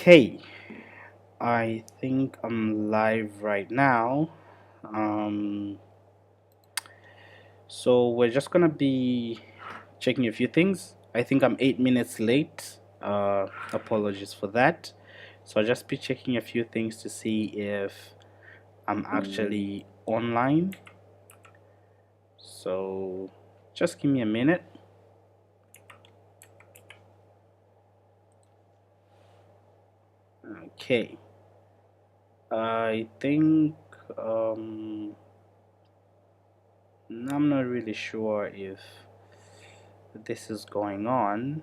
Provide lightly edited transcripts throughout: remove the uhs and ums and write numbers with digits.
Okay, I think I'm live right now. Um, so we're just gonna be checking a few things. I think I'm 8 minutes late. Apologies for that. So I'll just be checking a few things to see if I'm actually online. So just give me a minute. Okay, I think um, I'm not really sure if this is going on,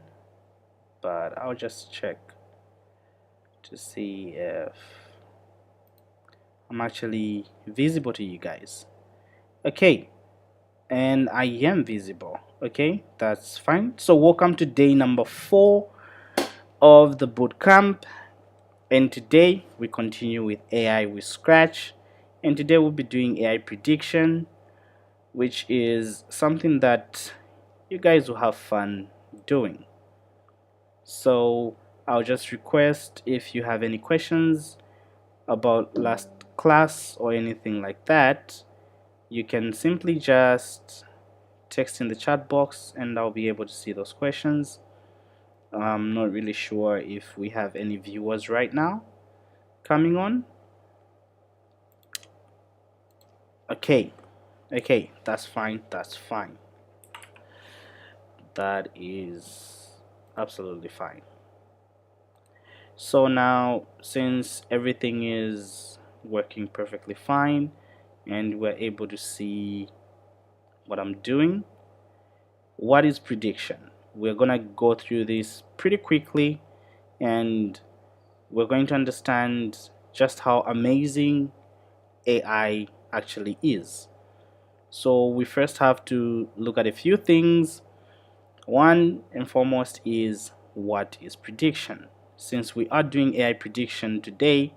but I'll just check to see if I'm actually visible to you guys. Okay, and I am visible. Okay, that's fine. So, welcome to day number 4 of the boot camp. And today we continue with AI with Scratch. And today we'll be doing AI prediction, which is something that you guys will have fun doing. So, I'll just request if you have any questions about last class or anything like that, you can simply just text in the chat box and I'll be able to see those questions. I'm not really sure if we have any viewers right now coming on. Okay, okay, that's fine, that's fine. That is absolutely fine. So now, since everything is working perfectly fine and we're able to see what I'm doing, what is prediction? We're going to go through this pretty quickly and we're going to understand just how amazing AI actually is. So, we first have to look at a few things. One and foremost is what is prediction? Since we are doing AI prediction today,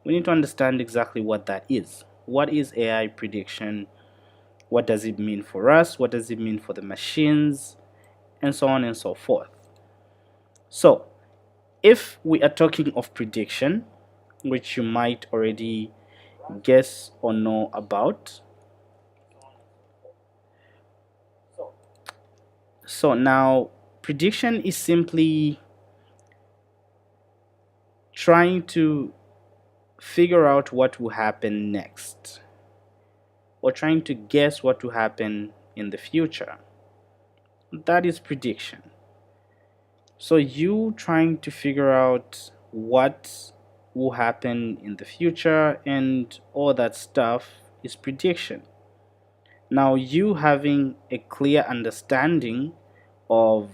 we need to understand exactly what that is. What is AI prediction? What does it mean for us? What does it mean for the machines? And so on and so forth. So, if we are talking of prediction, which you might already guess or know about, so now prediction is simply trying to figure out what will happen next or trying to guess what will happen in the future. That is prediction. So, you trying to figure out what will happen in the future and all that stuff is prediction. Now, you having a clear understanding of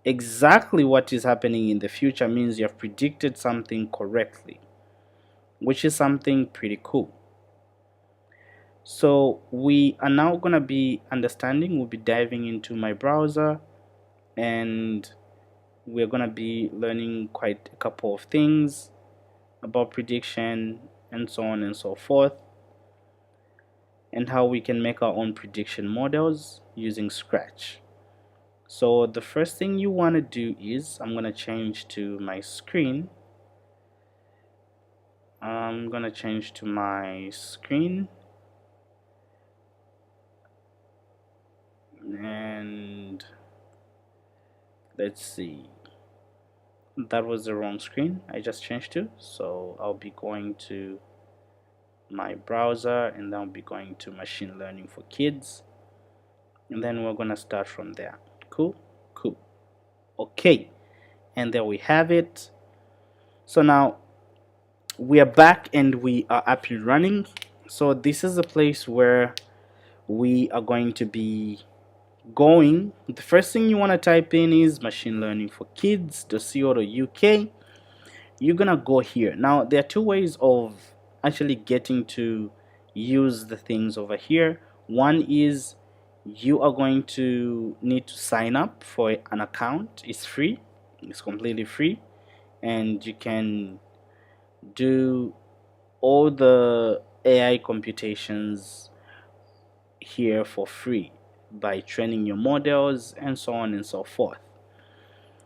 exactly what is happening in the future means you have predicted something correctly, which is something pretty cool. So, we are now going to be understanding, we'll be diving into my browser and we're going to be learning quite a couple of things about prediction and so on and so forth, and how we can make our own prediction models using Scratch. So the first thing you want to do is I'm going to change to my screen. I'm going to change to my screen and let's see. That was the wrong screen I just changed to. So I'll be going to my browser and then I'll be going to machine learning for kids. And then we're going to start from there. Cool, cool. Okay. And there we have it. So now we are back and we are up and running. So this is a place where we are going to be going. The first thing you want to type in is machine learning for kids.co.uk. You're gonna go here. Now there are two ways of actually getting to use the things over here. One is you are going to need to sign up for an account. It's free, it's completely free, and you can do all the AI computations here for free by training your models and so on and so forth.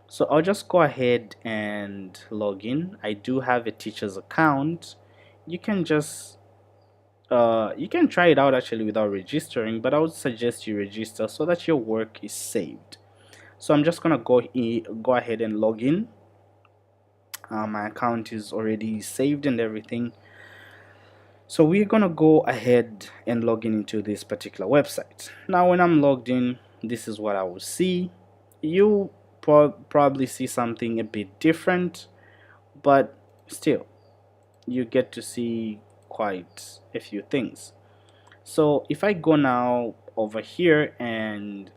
So I'll just go ahead and log in. I do have a teacher's account. You can just you can try it out actually without registering, but I would suggest you register so that your work is saved. So I'm just gonna go ahead and log in. My account is already saved and everything. So we're gonna go ahead and log in into this particular website. Now when I'm logged in, this is what I will see. You probably see something a bit different, but still you get to see quite a few things. So if I go now over here and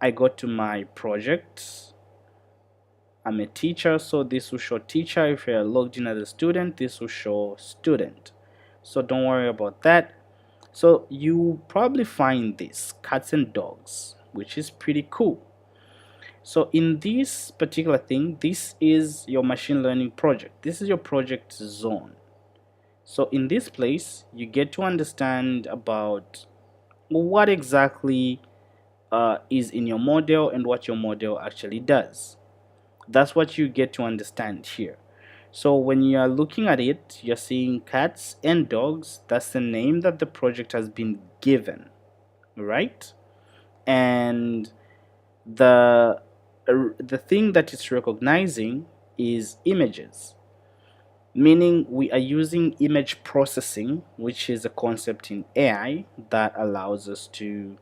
I go to my projects, I'm a teacher, so this will show teacher. If you're logged in as a student, this will show student. So don't worry about that. So you probably find this cats and dogs, which is pretty cool. So in this particular thing, this is your machine learning project. This is your project zone. So in this place, you get to understand about what exactly is in your model and what your model actually does. That's what you get to understand here. So when you are looking at it, you're seeing cats and dogs. That's the name that the project has been given, right? And the thing that it's recognizing is images, meaning we are using image processing, which is a concept in AI that allows us to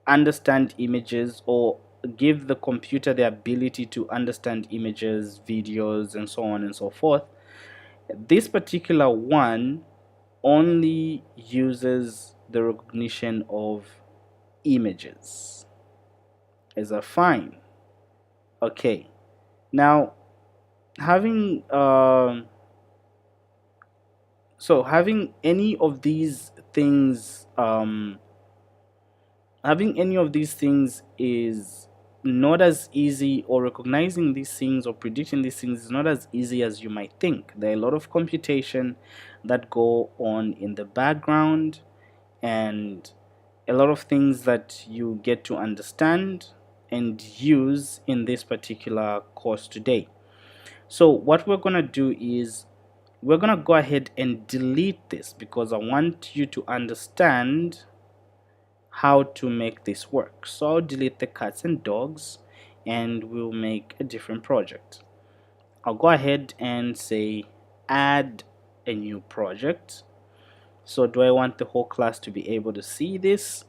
understand images, or give the computer the ability to understand images, videos, and so on and so forth. This particular one only uses the recognition of images. Is that fine? Okay. Now, having having any of these things is not as easy, or recognizing these things or predicting these things is not as easy as you might think. There are a lot of computation that go on in the background, and a lot of things that you get to understand and use in this particular course today. So what we're going to do is we're going to go ahead and delete this, because I want you to understand how to make this work. So I'll delete the cats and dogs, and we'll make a different project. I'll go ahead and say add a new project. So do I want the whole class to be able to see this?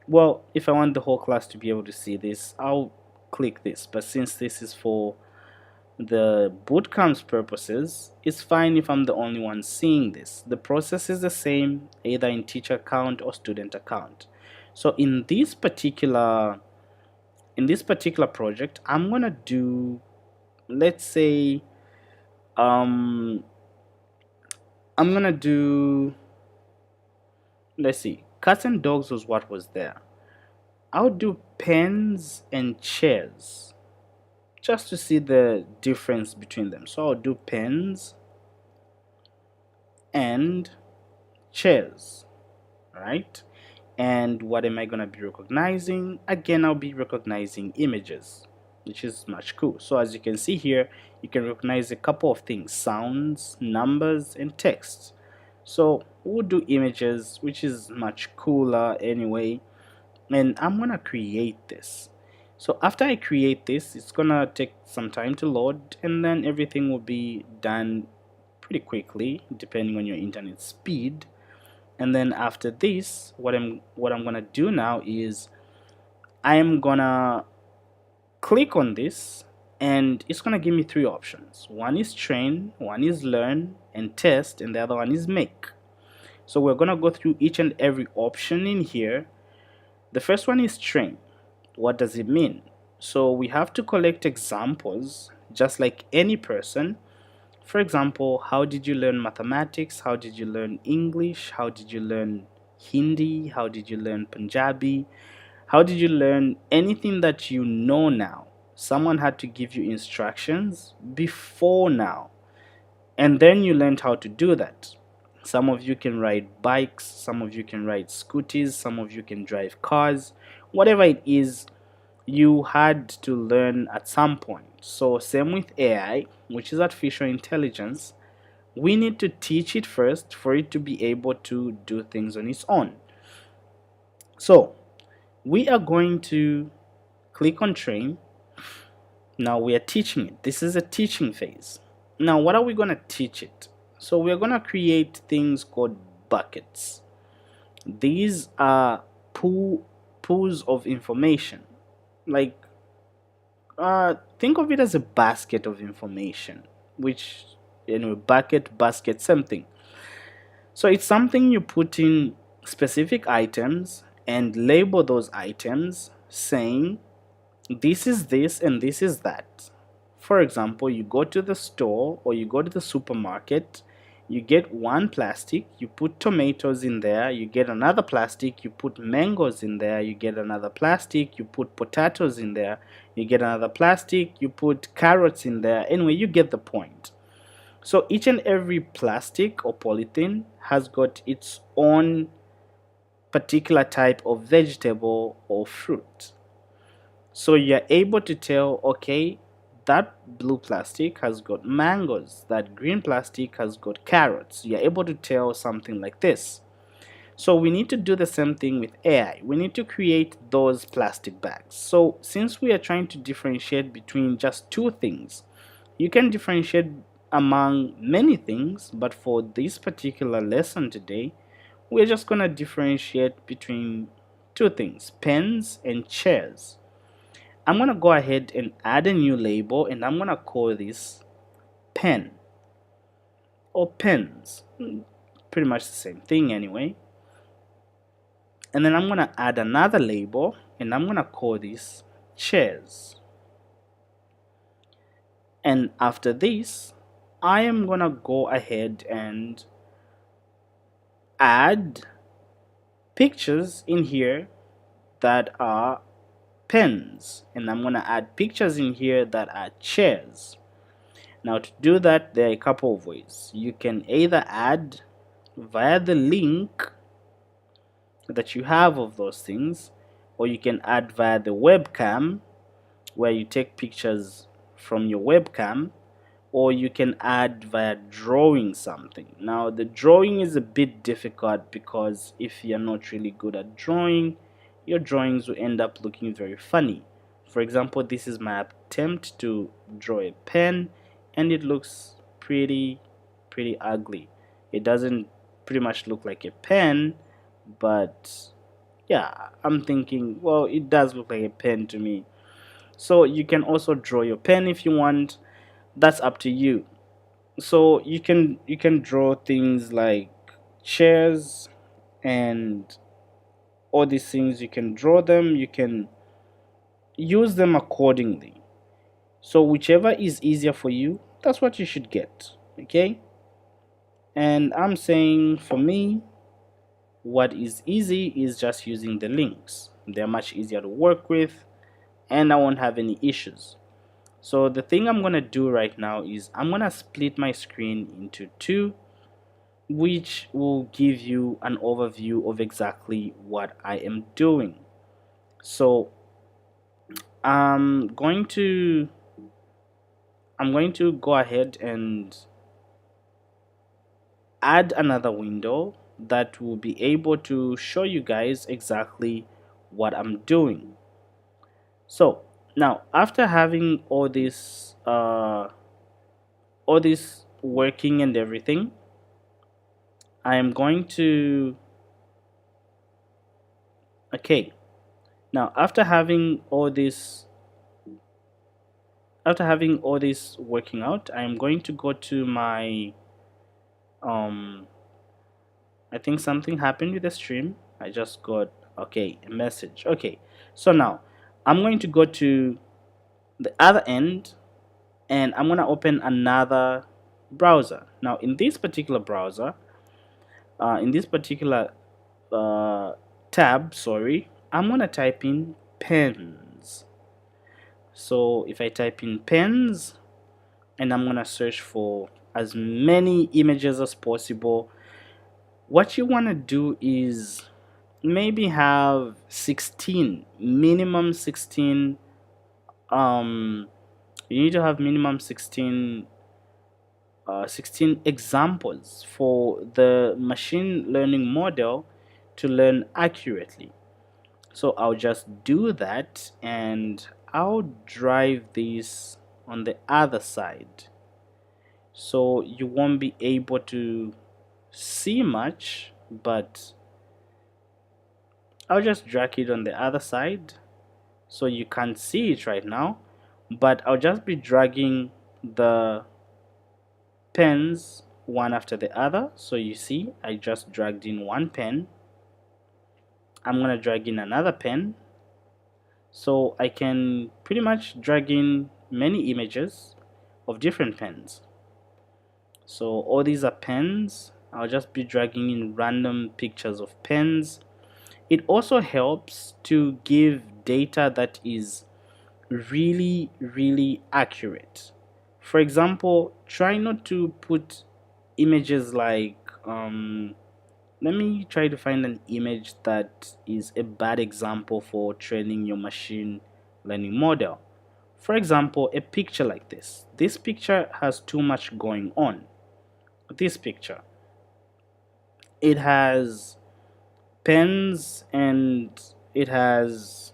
Well, if I want the whole class to be able to see this, I'll click this. But since this is for the bootcamp's purposes, it's fine if I'm the only one seeing this. The process is the same, either in teacher account or student account. So in this particular project, I'm gonna do, let's say, I'm gonna do, let's see, cats and dogs was what was there. I'll do pens and chairs, just to see the difference between them. So I'll do pens and chairs, right? And what am I going to be recognizing? Again, I'll be recognizing images, which is much cool. So as you can see here, you can recognize a couple of things: sounds, numbers, and text. So we'll do images, which is much cooler anyway. And I'm going to create this. So after I create this, it's going to take some time to load, and then everything will be done pretty quickly, depending on your internet speed. And then after this, what I'm gonna do now is I'm gonna click on this, and it's gonna give me three options. One is train, one is learn and test, and the other one is make. So we're gonna go through each and every option in here. The first one is train. What does it mean? So we have to collect examples, just like any person. For example, how did you learn mathematics? How did you learn English? How did you learn Hindi? How did you learn Punjabi? How did you learn anything that you know now? Someone had to give you instructions before now, and then you learned how to do that. Some of you can ride bikes, some of you can ride scooters, some of you can drive cars. Whatever it is, you had to learn at some point. So same with AI, which is artificial intelligence. We need to teach it first for it to be able to do things on its own. So we are going to click on train. Now we are teaching it. This is a teaching phase. Now what are we going to teach it? So we're going to create things called buckets. These are pools of information. Like, think of it as a basket of information, which, bucket, basket, same thing. So it's something you put in specific items and label those items saying this is this and this is that. For example, you go to the store or you go to the supermarket, you get one plastic, you put tomatoes in there, you get another plastic, you put mangoes in there, you get another plastic, you put potatoes in there, you get another plastic, you put carrots in there. Anyway, you get the point. So each and every plastic or polythene has got its own particular type of vegetable or fruit. So you're able to tell, okay, that blue plastic has got mangoes, that green plastic has got carrots. You're able to tell something like this. So we need to do the same thing with AI. We need to create those plastic bags. So since we are trying to differentiate between just two things, you can differentiate among many things, but for this particular lesson today, we're just going to differentiate between two things, pens and chairs. I'm going to go ahead and add a new label, and I'm going to call this pen or pens. Pretty much the same thing anyway. And then I'm going to add another label, and I'm going to call this chairs. And after this, I am going to go ahead and add pictures in here that are pens, and I'm going to add pictures in here that are chairs. Now to do that, there are a couple of ways. You can either add via the link that you have of those things, or you can add via the webcam where you take pictures from your webcam, or you can add via drawing something. Now the drawing is a bit difficult because if you're not really good at drawing, your drawings will end up looking very funny. For example, this is my attempt to draw a pen, and it looks pretty ugly. It doesn't pretty much look like a pen, but yeah, I'm thinking, well, it does look like a pen to me. So you can also draw your pen if you want. That's up to you. So you can draw things like chairs and all these things. You can draw them, you can use them accordingly. So whichever is easier for you, that's what you should get. Okay, and I'm saying for me, what is easy is just using the links. They're much easier to work with, and I won't have any issues. So the thing I'm gonna do right now is I'm gonna split my screen into two, which will give you an overview of exactly what I am doing. So I'm going to go ahead and add another window that will be able to show you guys exactly what I'm doing. So now, after having all this working and everything, I am going to, okay, now after having all this working out, I am going to go to my I think something happened with the stream. I just got, okay, a message. Okay, so now I'm going to go to the other end, and I'm going to open another browser. Now in this particular browser, in this particular tab, sorry, I'm going to type in pens. So if I type in pens, and I'm going to search for as many images as possible, What you want to do is maybe have 16, minimum 16, you need to have minimum 16 examples for the machine learning model to learn accurately. So I'll just do that, and I'll drive this on the other side, so you won't be able to see much, but I'll just drag it on the other side so you can't see it right now, but I'll just be dragging the pens one after the other. So you see, I just dragged in one pen. I'm gonna drag in another pen, so I can pretty much drag in many images of different pens. So all these are pens. I'll just be dragging in random pictures of pens. It also helps to give data that is really accurate. For example, try not to put images like let me try to find an image that is a bad example for training your machine learning model. For example, a picture like this picture has too much going on. This picture, it has pens, and it has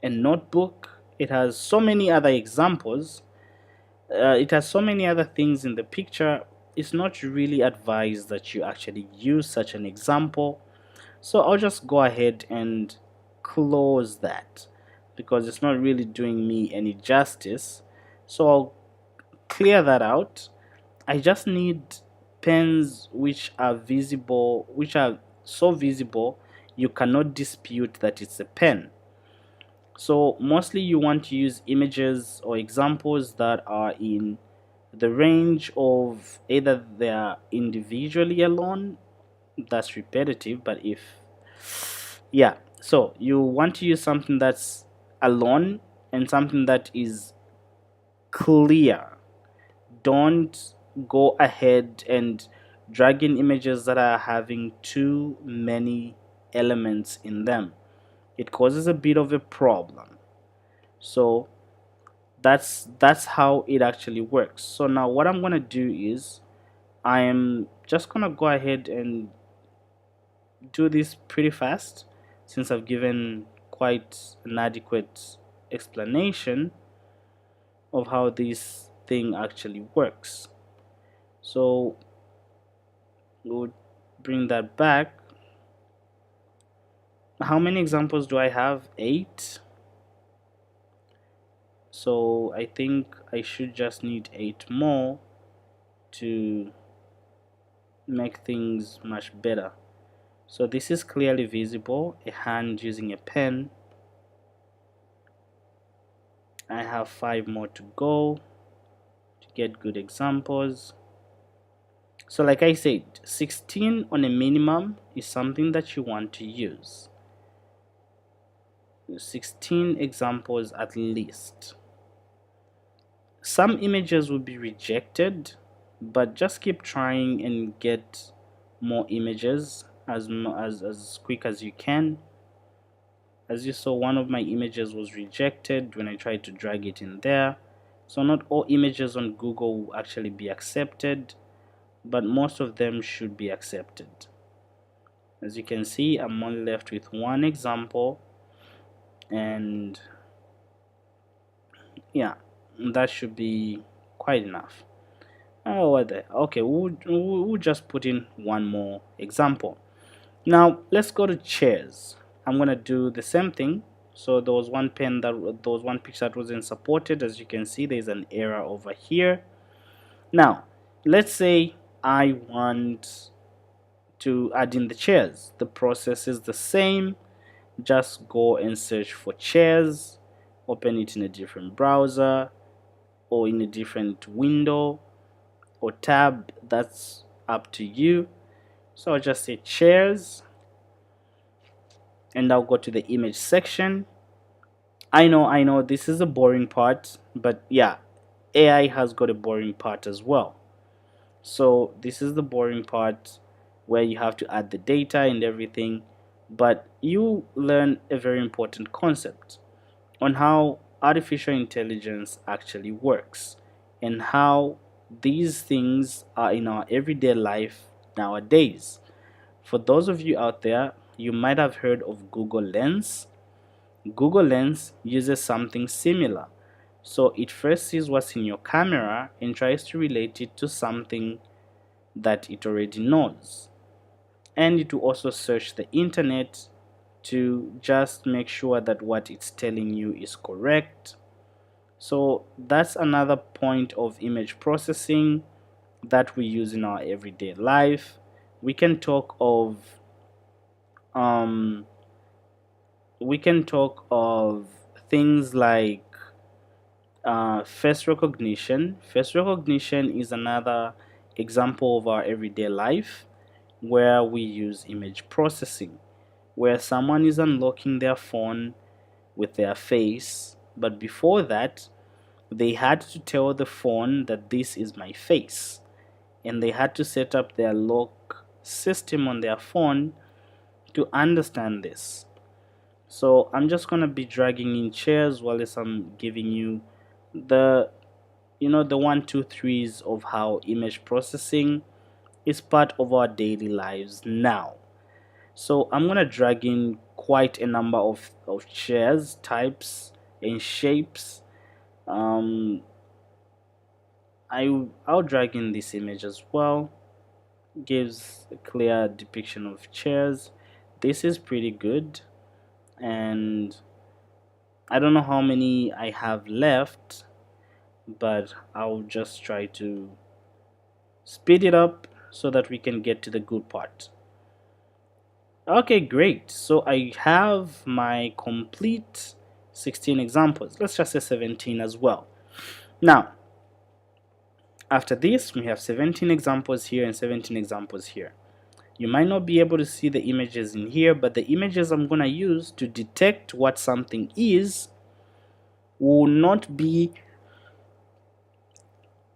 a notebook, it has so many other examples, it has so many other things in the picture. It's not really advised that you actually use such an example. So I'll just go ahead and close that because it's not really doing me any justice. So I'll clear that out. I just need pens which are visible, which are so visible you cannot dispute that it's a pen. So mostly you want to use images or examples that are in the range of either they are individually alone, that's repetitive, but if, yeah, so you want to use something that's alone and something that is clear. Don't go ahead and drag in images that are having too many elements in them. It causes a bit of a problem. So that's how it actually works. So now what I'm gonna do is I am just gonna go ahead and do this pretty fast, since I've given quite an adequate explanation of how this thing actually works. So we'll bring that back. How many examples do I have? 8. So I think I should just need 8 more to make things much better. So this is clearly visible, a hand using a pen. I have 5 more to go to get good examples. So like I said, 16 on a minimum is something that you want to use. 16 examples at least. Some images will be rejected, but just keep trying and get more images as quick as you can. As you saw, one of my images was rejected when I tried to drag it in there. So not all images on Google will actually be accepted, but most of them should be accepted. As you can see, I'm only left with one example, and yeah, that should be quite enough. Oh, what the, okay, we'll just put in one more example. Now let's go to chairs. I'm gonna do the same thing. So there was one pen that there was one picture that wasn't supported. As you can see, there's an error over here. Now let's say I want to add in the chairs. The process is the same. Just go and search for chairs, open it in a different browser or in a different window or tab, that's up to you. So I'll just say chairs, and I'll go to the image section. I know this is a boring part, but yeah, AI has got a boring part as well. So this is the boring part. where you have to add the data and everything, but you learn a very important concept on how artificial intelligence actually works and how these things are in our everyday life nowadays. For those of you out there, you might have heard of Google Lens. Google Lens uses something similar. So it first sees what's in your camera and tries to relate it to something that it already knows. And it will also search the internet to just make sure that what it's telling you is correct. So that's another point of image processing that we use in our everyday life. We can talk of um, things like face recognition. Face recognition is another example of our everyday life where we use image processing, where someone is unlocking their phone with their face, but before that, they had to tell the phone that this is my face, and they had to set up their lock system on their phone to understand this. So I'm just gonna be dragging in chairs while I'm giving you the the one, two, threes of how image processing is part of our daily lives now. So I'm gonna drag in quite a number of chairs, types, and shapes. Um, I'll drag in this image as well. Gives a clear depiction of chairs. This is pretty good, and I don't know how many I have left, but I'll just try to speed it up so that we can get to the good part. Okay, great. So I have my complete 16 examples. Let's just say 17 as well. Now, after this, we have 17 examples here and 17 examples here. You might not be able to see the images in here, but the images I'm going to use to detect what something is will not be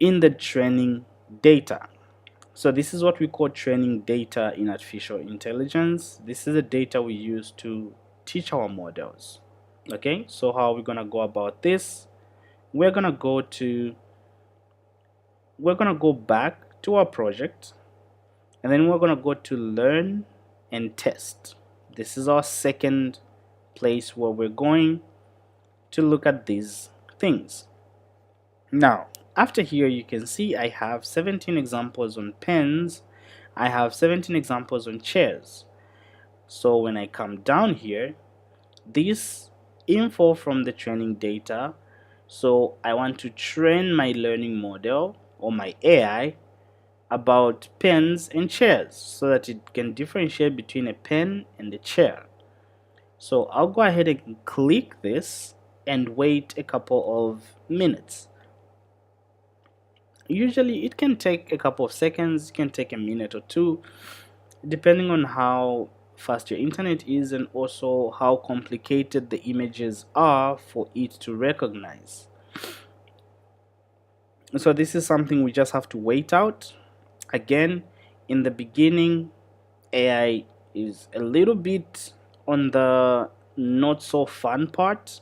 in the training data. So this is what we call training data in artificial intelligence. This is the data we use to teach our models. Okay, so how are we gonna go about this? We're gonna go back to our project, and then we're gonna go to learn and test. This is our second place where we're going to look at these things. Now, after here, you can see I have 17 examples on pens. I have 17 examples on chairs. So when I come down here, this info from the training data, so I want to train my learning model or my AI about pens and chairs so that it can differentiate between a pen and a chair. So I'll go ahead and click this and wait a couple of minutes. Usually it can take a couple of seconds, it can take a minute or two, depending on how fast your internet is and also how complicated the images are for it to recognize. So this is something we just have to wait out. Again, in the beginning, AI is a little bit on the not so fun part,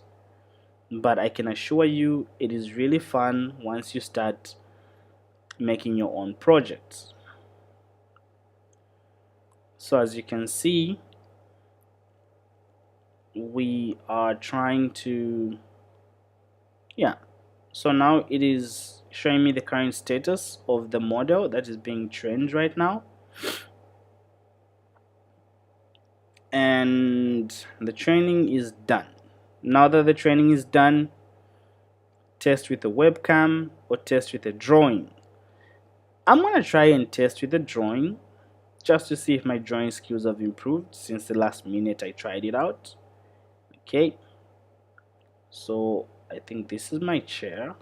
but I can assure you it is really fun once you start making your own projects. So as you can see, we are trying to, so now it is showing me the current status of the model that is being trained right now, and the training is done. Now that the training is done, test with a webcam or test with a drawing. I'm gonna try and test with a drawing just to see if my drawing skills have improved since the last minute I tried it out. Okay, so I think this is my chair.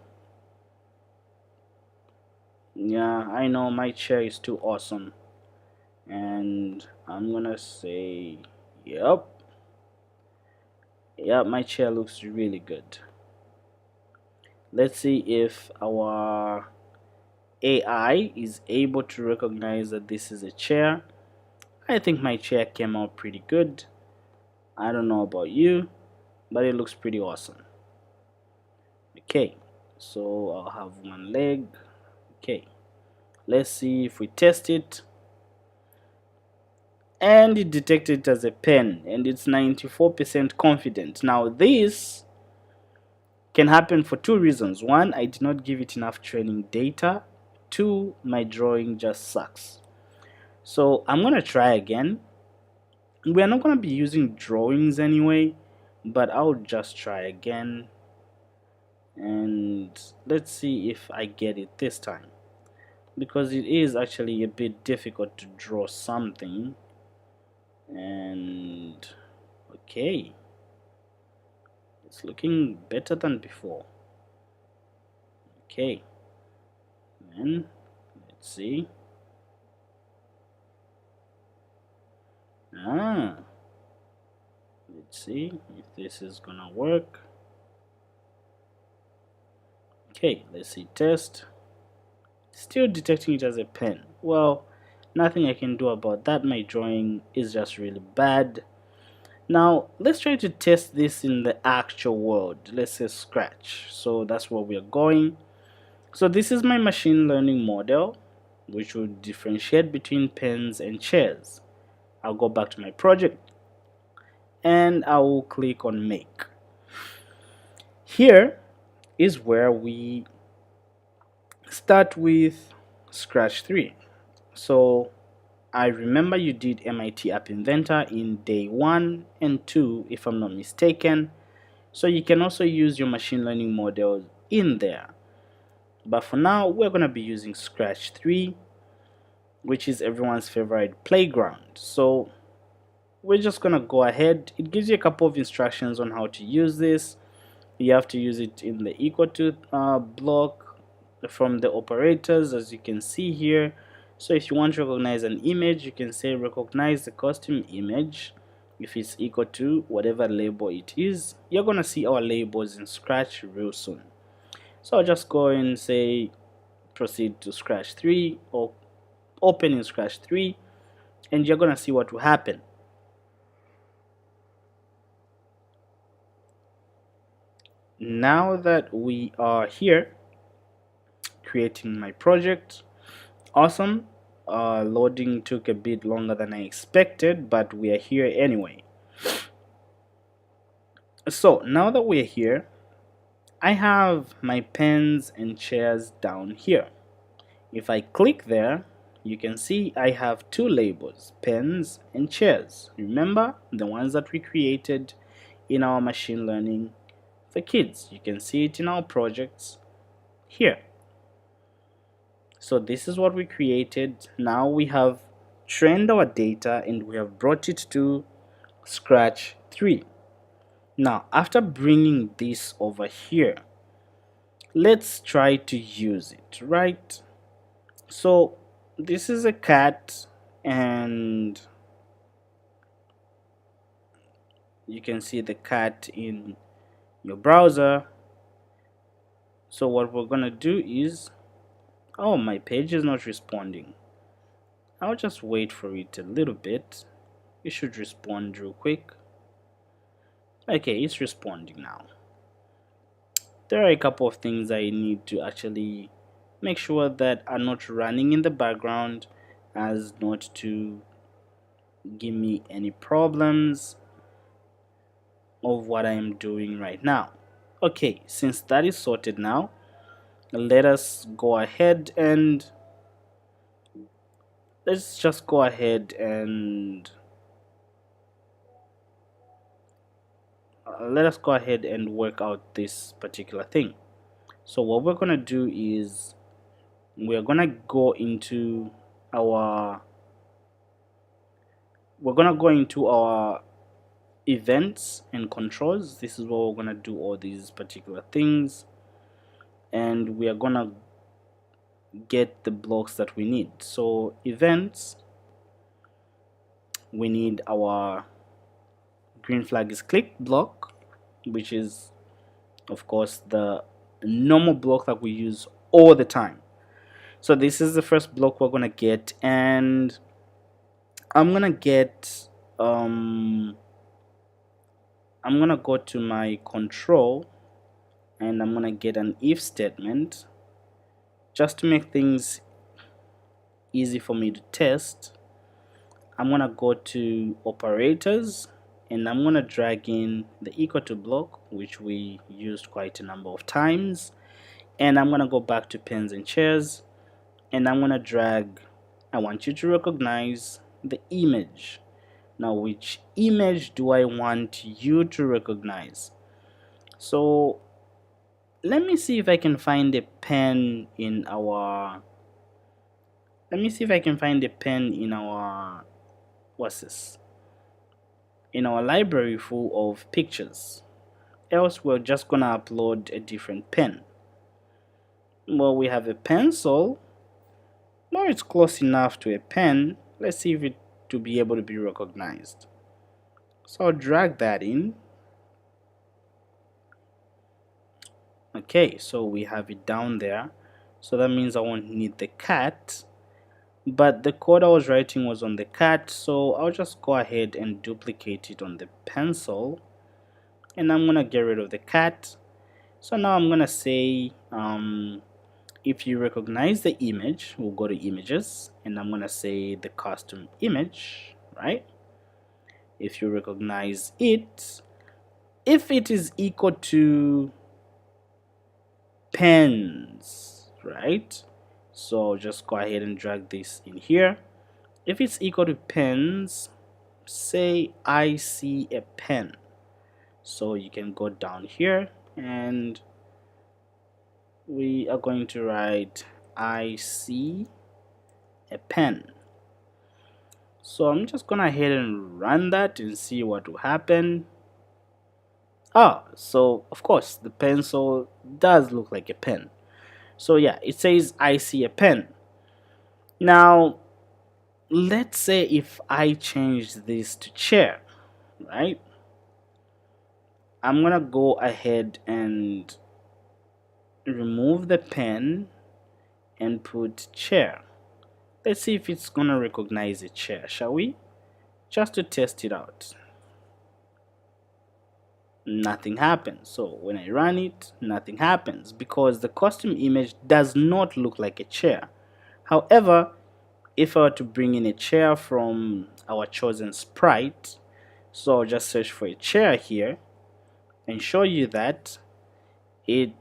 Yeah, I know my chair is too awesome, and I'm gonna say yep, my chair looks really good. Let's see if our AI is able to recognize that this is a chair. I think my chair came out pretty good. I don't know about you, but it looks pretty awesome. Okay, so I'll have one leg. Okay, let's see if we test it. And it detected it as a pen, and it's 94% confident. Now this can happen for two reasons. One, I did not give it enough training data. Two, my drawing just sucks. So I'm gonna try again. We're not gonna be using drawings anyway, but I'll just try again, and let's see if I get it this time, because it is actually a bit difficult to draw something. And okay, it's looking better than before. Okay, then let's see. Let's see if this is gonna work. Okay, let's see, test. Still detecting it as a pen. Well, nothing I can do about that. My drawing is just really bad. Now let's try to test this in the actual world. Let's say Scratch. So that's where we are going. So this is my machine learning model, which will differentiate between pens and chairs. I'll go back to my project and I will click on make. Here is where we start with Scratch 3. So I remember you did MIT App Inventor in day 1 and 2 if I'm not mistaken. So you can also use your machine learning model in there. But for now, we're going to be using Scratch 3, which is everyone's favorite playground. So we're just going to go ahead. It gives you a couple of instructions on how to use this. You have to use it in the equal to block from the operators, as you can see here. So if you want to recognize an image, you can say recognize the custom image if it's equal to whatever label it is. You're going to see our labels in Scratch real soon. So I'll just go and say proceed to Scratch 3 or open in Scratch 3, and you're going to see what will happen. Now that we are here creating my project, awesome. Loading took a bit longer than I expected, but we are here anyway. So now that we're here, I have my pens and chairs down here. If I click there, you can see I have two labels, pens and chairs. Remember the ones that we created in our machine learning for kids. You can see it in our projects here. So this is what we created. Now we have trained our data and we have brought it to Scratch 3. Now after bringing this over here, let's try to use it, right? So this is a cat, and you can see the cat in your browser. So what we're gonna do is, oh, my page is not responding. I'll just wait for it a little bit. It should respond real quick. Okay, it's responding now. There are a couple of things I need to actually make sure that are not running in the background, as not to give me any problems of what I am doing right now. Okay, since that is sorted now, let us go ahead and let's just go ahead and let us go ahead and work out this particular thing. So what we're gonna do is we're gonna go into our events and controls. This is where we're gonna do all these particular things, and we are gonna get the blocks that we need. So events, we need our green flag is clicked block, which is of course the normal block that we use all the time. So this is the first block we're gonna get, and I'm gonna get I'm gonna go to my control and I'm gonna get an if statement just to make things easy for me to test. I'm gonna go to operators and I'm gonna drag in the equal to block, which we used quite a number of times, and I'm gonna go back to pens and chairs and I'm gonna drag, I want you to recognize the image. Now, which image do I want you to recognize? So let me see if I can find a pen in our what's this, in our library full of pictures, else we're just gonna upload a different pen. Well, we have a pencil. Well, it's close enough to a pen. Let's see if it to be able to be recognized. So I'll drag that in. Okay, so we have it down there. So that means I won't need the cat, but the code I was writing was on the cat, so I'll just go ahead and duplicate it on the pencil, and I'm gonna get rid of the cat. So now I'm gonna say if you recognize the image, we'll go to images and I'm gonna say the custom image, right? If you recognize it, if it is equal to pens, right? So just go ahead and drag this in here. If it's equal to pens, say I see a pen. So you can go down here and we are going to write I see a pen. So I'm just gonna ahead and run that and see what will happen. So of course the pencil does look like a pen. So yeah, it says I see a pen. Now let's say if I change this to chair, right? I'm gonna go ahead and remove the pen and put chair. Let's see if it's gonna recognize a chair, shall we? Just to test it out. Nothing happens. So when I run it, nothing happens because the custom image does not look like a chair. However, if I were to bring in a chair from our chosen sprite, so I'll just search for a chair here and show you that it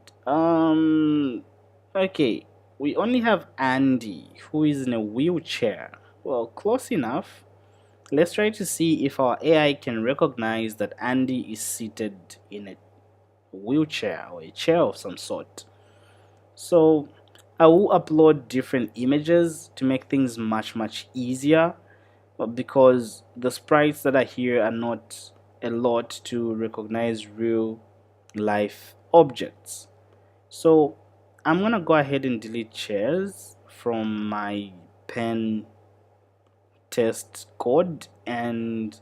okay, we only have Andy who is in a wheelchair. Well, close enough. Let's try to see if our AI can recognize that Andy is seated in a wheelchair or a chair of some sort. So I will upload different images to make things much easier, because the sprites that are here are not a lot to recognize real life objects. So I'm gonna go ahead and delete chairs from my pen test code, and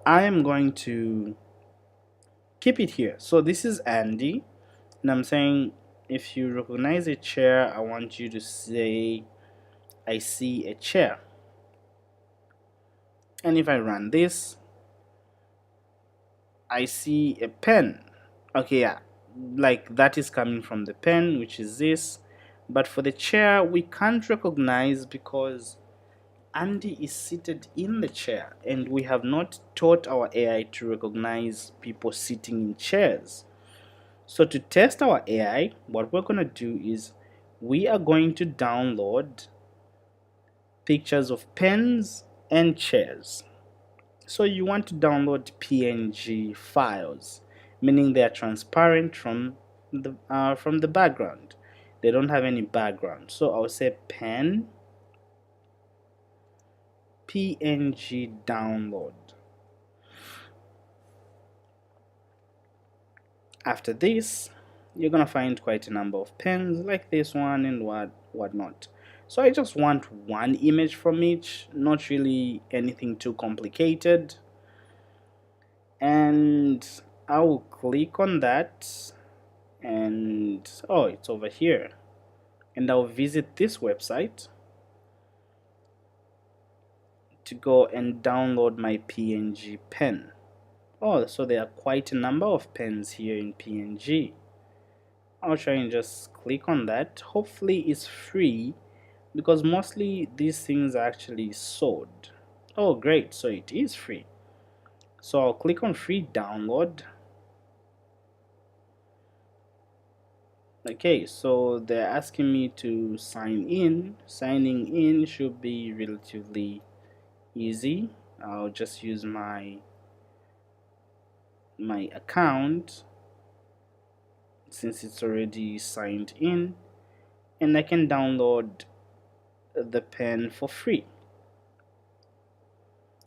I am going to keep it here. So this is Andy, and I'm saying if you recognize a chair, I want you to say I see a chair. And if I run this, I see a pen. Okay, yeah, like that is coming from the pen, which is this. But for the chair, we can't recognize because Andy is seated in the chair, and we have not taught our AI to recognize people sitting in chairs. So to test our AI, what we're going to do is we are going to download pictures of pens and chairs. So you want to download PNG files, meaning they are transparent from the background. They don't have any background. So I'll say pen PNG download. After this, you're gonna find quite a number of pens like this one and whatnot. So I just want one image from each, not really anything too complicated. And I will click on that, and oh, it's over here. and I'll visit this website to go and download my PNG pen. Oh, so there are quite a number of pens here in PNG. I'll try and just click on that. Hopefully it's free, because mostly these things are actually sold. Oh great, so it is free. So I'll click on free download. Okay, so they're asking me to sign in. Signing in should be relatively easy. I'll just use my account since it's already signed in, and I can download the pen for free.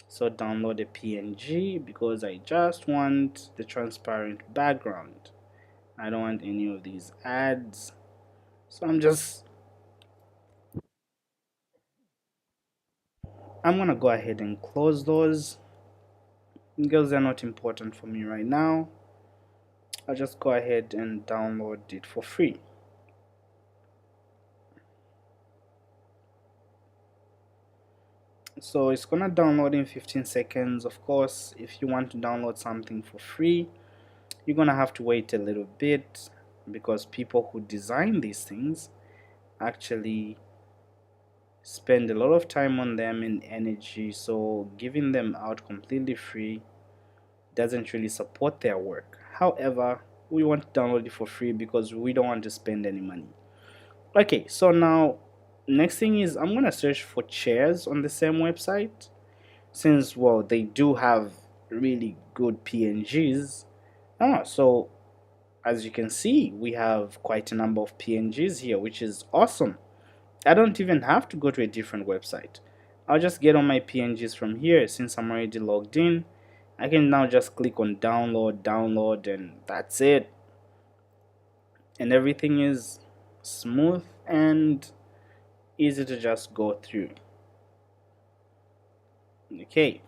So download a PNG because I just want the transparent background. I don't want any of these ads. So I'm gonna go ahead and close those because they're not important for me right now. I'll just go ahead and download it for free. So it's gonna download in 15 seconds. Of course, if you want to download something for free, you're gonna have to wait a little bit, because people who design these things actually spend a lot of time on them and energy, so giving them out completely free doesn't really support their work. However, we want to download it for free because we don't want to spend any money. Okay, so now next thing is I'm gonna search for chairs on the same website, since well they do have really good PNGs. So as you can see, we have quite a number of PNGs here, which is awesome. I don't even have to go to a different website. I'll just get on my PNGs from here. Since I'm already logged in, I can now just click on download, and that's it. And everything is smooth and easy to just go through. Okay.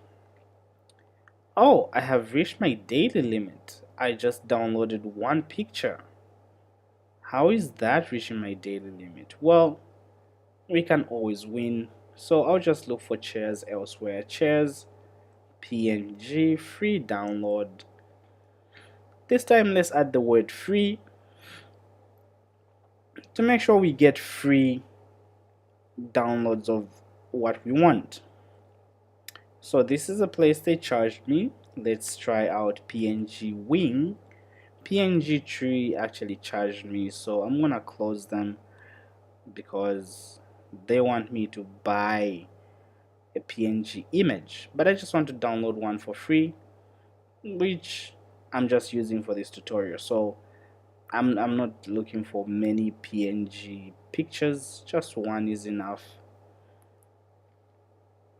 Oh, I have reached my daily limit. I just downloaded one picture. How is that reaching my daily limit? Well, we can always win. So I'll just look for chairs elsewhere. Chairs, PNG, free download. This time let's add the word free to make sure we get free downloads of what we want. So this is a place they charged me. Let's try out PNG Wing. PNG Tree actually charged me, so I'm gonna close them because they want me to buy a PNG image, but I just want to download one for free, which I'm just using for this tutorial. So I'm not looking for many PNG pictures, just one is enough.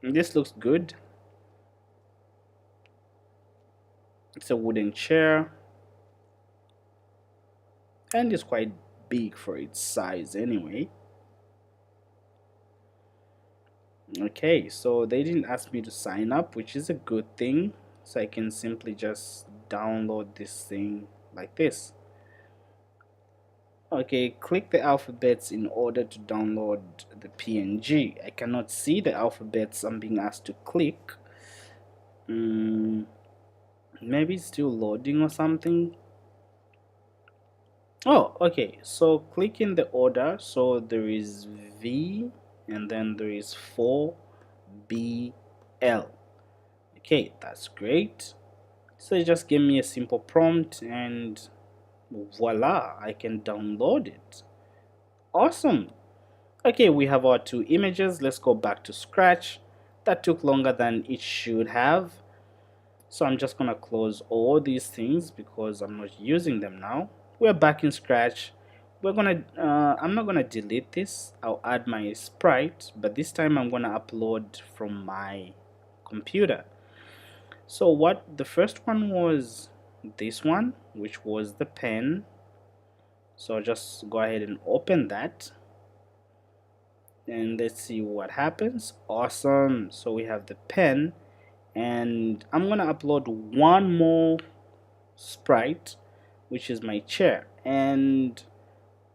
And this looks good. It's a wooden chair and it's quite big for its size anyway. Okay, so they didn't ask me to sign up, which is a good thing. So I can simply just download this thing like this. Okay, click the alphabets in order to download the PNG. I cannot see the alphabets I'm being asked to click. Maybe it's still loading or something. Oh, okay, so click in the order. So there is V and then there is 4BL. Okay, that's great. So it just gave me a simple prompt and voila, I can download it. Awesome. Okay, we have our two images. Let's go back to Scratch. That took longer than it should have. So I'm just gonna close all these things because I'm not using them now. We're back in Scratch. I'm not gonna delete this. I'll add my sprite, but this time I'm gonna upload from my computer. So what the first one was this one, which was the pen. So just go ahead and open that. And let's see what happens. Awesome. So we have the pen, and I'm gonna upload one more sprite, which is my chair, and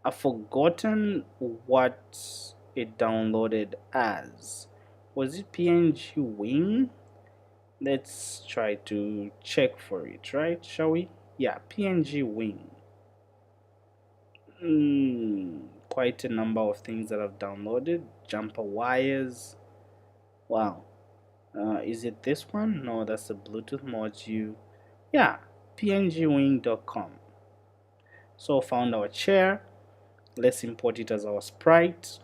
I've forgotten what it downloaded as. Was it PNG Wing? Let's try to check for it, right? Shall we? Yeah, PNG Wing. Quite a number of things that I've downloaded. Jumper wires. Wow. Is it this one? No, that's the Bluetooth module. Yeah, pngwing.com. So found our chair. Let's import it as our sprite.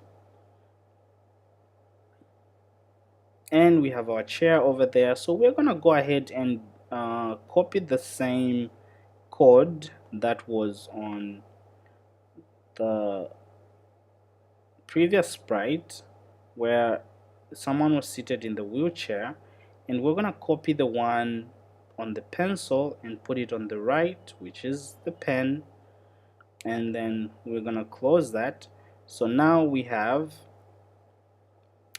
And we have our chair over there. So we're gonna go ahead and copy the same code that was on the previous sprite where someone was seated in the wheelchair, and we're gonna copy the one on the pencil and put it on the right, which is the pen, and then we're gonna close that. So now we have,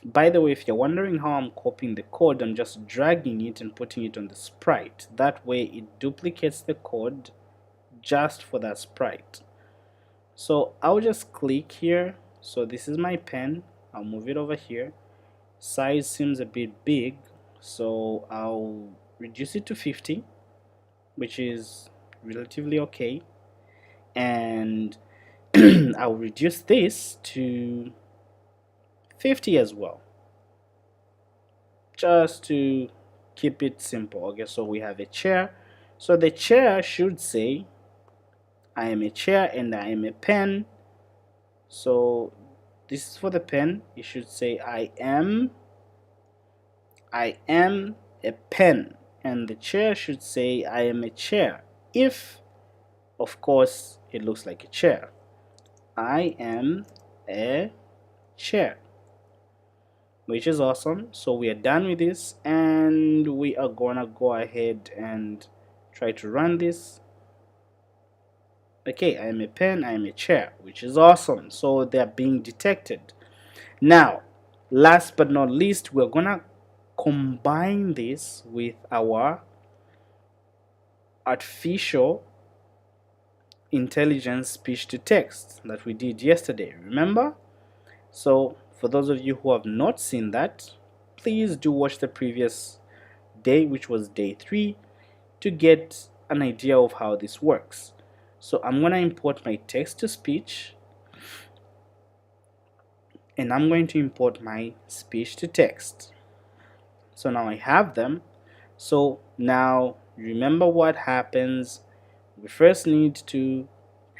by the way, if you're wondering how I'm copying the code, I'm just dragging it and putting it on the sprite. That way it duplicates the code just for that sprite. So I'll just click here. So this is my pen. I'll move it over here. Size seems a bit big, so I'll reduce it to 50, which is relatively okay. And I'll reduce this to 50 as well, just to keep it simple. Okay, so we have a chair. So the chair should say, I am a chair and I am a pen. So this is for the pen. It should say I am a pen, and the chair should say I am a chair, if of course it looks like a chair. I am a chair, which is awesome. So we are done with this, and we are gonna go ahead and try to run this. Okay, I am a pen, I am a chair, which is awesome. So they are being detected. Now, last but not least, we're gonna combine this with our artificial intelligence speech to text that we did yesterday, remember? So for those of you who have not seen that, please do watch the previous day, which was day 3, to get an idea of how this works. So I'm going to import my text to speech, and I'm going to import my speech to text. So now I have them. So now remember what happens. We first need to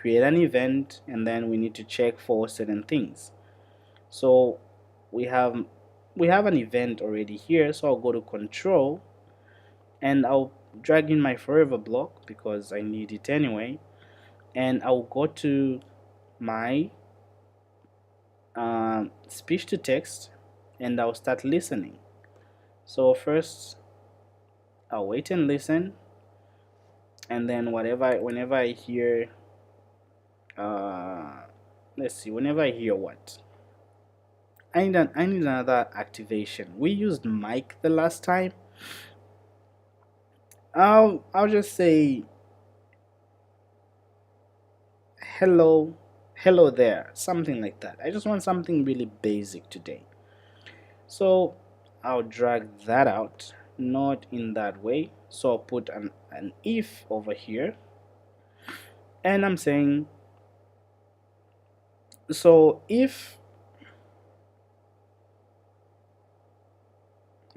create an event, and then we need to check for certain things. So we have an event already here, so I'll go to control and I'll drag in my forever block because I need it anyway, and I'll go to my speech to text and I'll start listening. So first I'll wait and listen, and then whenever I hear let's see, whenever I hear what, I need another activation. We used mic the last time. I'll just say hello there, something like that. I just want something really basic today. So I'll drag that out, not in that way. So I'll put an if over here, and I'm saying, so if,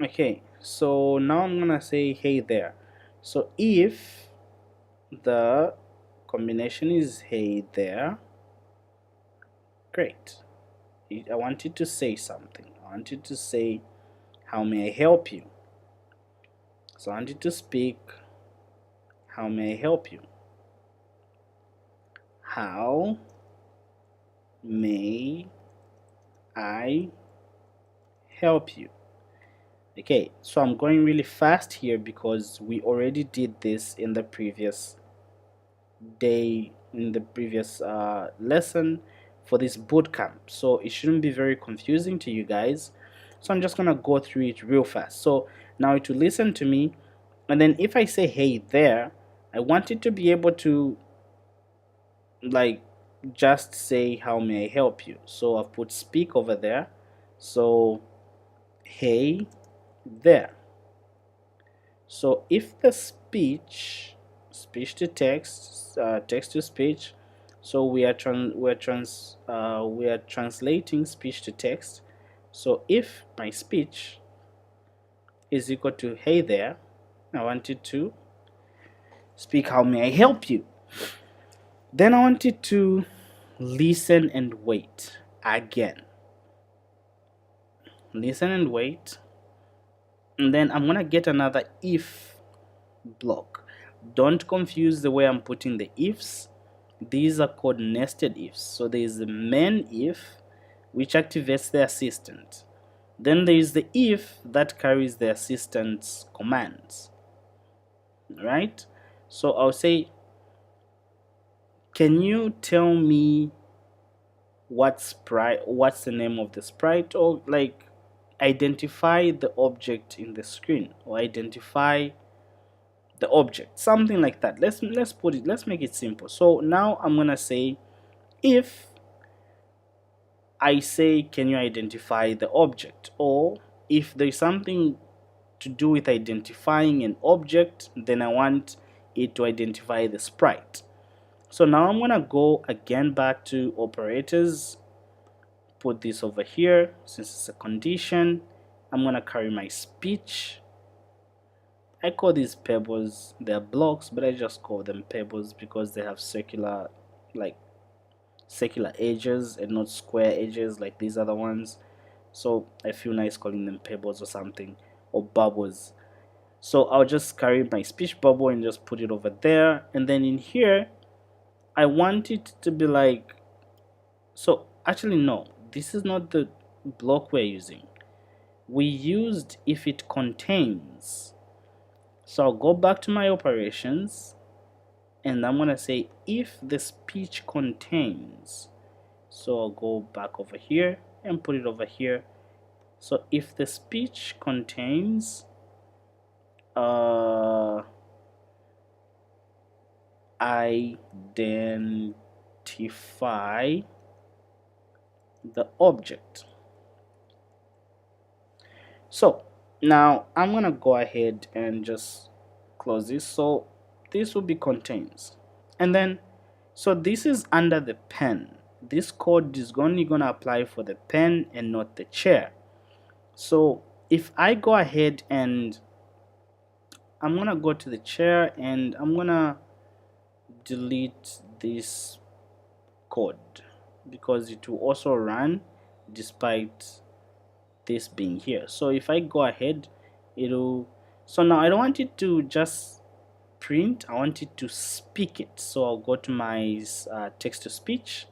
okay, so now I'm gonna say hey there. So if the combination is hey there, great. I want it to say something. I want it to say, how may I help you? So I want it to speak, how may I help you? How may I help you? Okay, so I'm going really fast here because we already did this in the previous day, in the previous lesson for this bootcamp, so it shouldn't be very confusing to you guys. So I'm just gonna go through it real fast. So now it will listen to me, and then if I say hey there, I want it to be able to like just say how may I help you. So I've put speak over there. So hey there. So if the speech to text, text to speech, so we are translating speech to text. So if my speech is equal to hey there, I want it to speak how may I help you. Then I want it to listen and wait again. Listen and wait. And then I'm gonna get another if block. Don't confuse the way I'm putting the ifs. These are called nested ifs. So there is the main if, which activates the assistant. Then there is the if that carries the assistant's commands. Right? So I'll say, can you tell me what's the name of the sprite, or like identify the object in the screen, or identify the object, something like that. Let's make it simple. So now I'm gonna say, if I say can you identify the object, or if there's something to do with identifying an object, then I want it to identify the sprite. So now I'm gonna go again back to operators, put this over here since it's a condition. I'm gonna carry my speech. I call these pebbles, they're blocks, but I just call them pebbles because they have circular edges and not square edges like these other ones. So I feel nice calling them pebbles or something, or bubbles. So I'll just carry my speech bubble and just put it over there. And then in here, I want it to be like, so actually no, this is not the block we're using. We used if it contains. So I'll go back to my operations and I'm gonna say if the speech contains. So I'll go back over here and put it over here. So if the speech contains identify the object. So now I'm gonna go ahead and just close this. So this will be contains, and then so this is under the pen. This code is only gonna apply for the pen and not the chair. So if I go ahead and I'm gonna go to the chair and I'm gonna delete this code because it will also run despite this being here. So if I go ahead, it'll, so now I don't want it to just print, I want it to speak it. So I'll go to my text to speech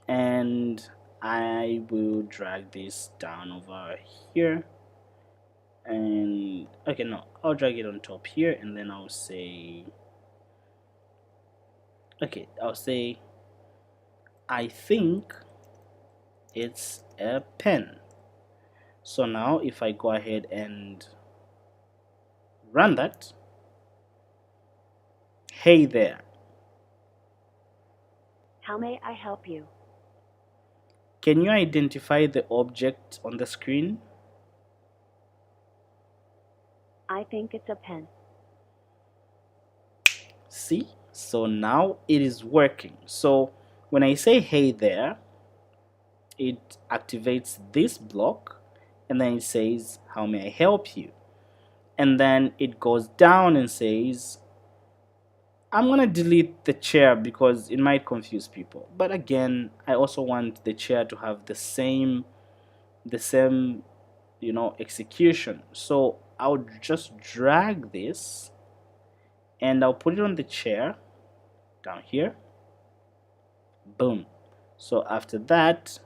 and I will drag this down over here, and okay, no, I'll drag it on top here, and then I'll say, okay, I'll say I think it's a pen. So now if I go ahead and run that, hey there. How may I help you? Can you identify the object on the screen? I think it's a pen. See? So now it is working. So when I say hey there, it activates this block and then it says how may I help you, and then it goes down and says, I'm gonna delete the chair because it might confuse people, but again I also want the chair to have the same execution. So I'll just drag this and I'll put it on the chair down here. Boom. So after that,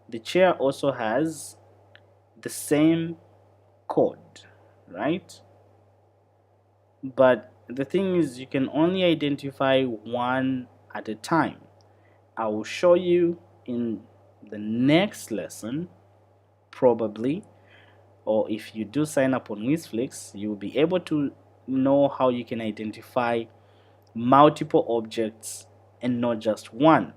the chair also has the same code, right? But the thing is, you can only identify one at a time. I will show you in the next lesson, probably, or if you do sign up on Wizflix, you will be able to know how you can identify multiple objects and not just one.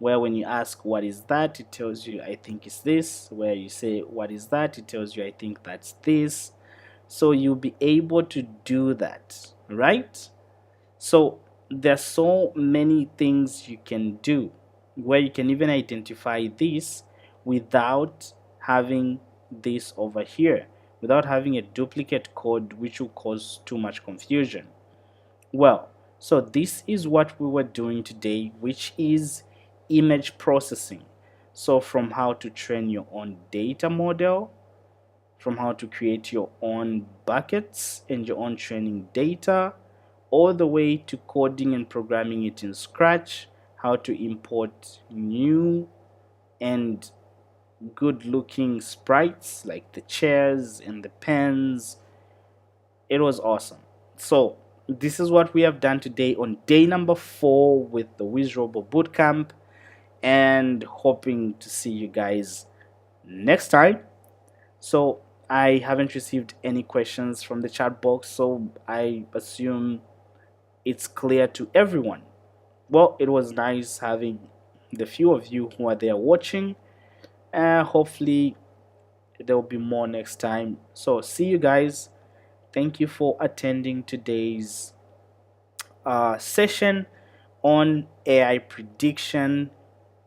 where when you ask what is that, it tells you I think it's this. Where you say what is that, it tells you I think that's this. So you'll be able to do that, right? So there's so many things you can do where you can even identify this without having this over here, without having a duplicate code which will cause too much confusion. Well, so this is what we were doing today, which is image processing. So from how to train your own data model, from how to create your own buckets and your own training data, all the way to coding and programming it in Scratch, how to import new and good looking sprites like the chairs and the pens. It was awesome. So this is what we have done today on day number 4 with the WizRobo Bootcamp, and hoping to see you guys next time. So I haven't received any questions from the chat box, so I assume it's clear to everyone. Well, it was nice having the few of you who are there watching. Hopefully there will be more next time. So see you guys. Thank you for attending today's session on AI prediction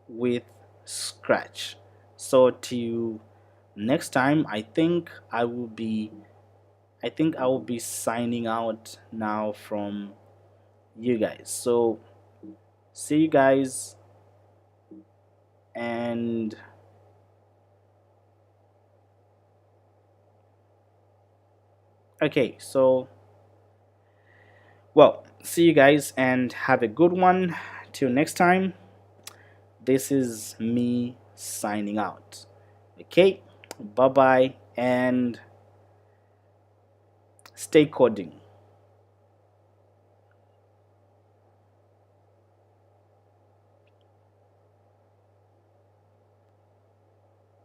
with Scratch. So till next time, I think I will be signing out now from you guys. So see you guys, and okay, so well, see you guys and have a good one. Till next time, this is me signing out. Okay, bye bye and stay coding.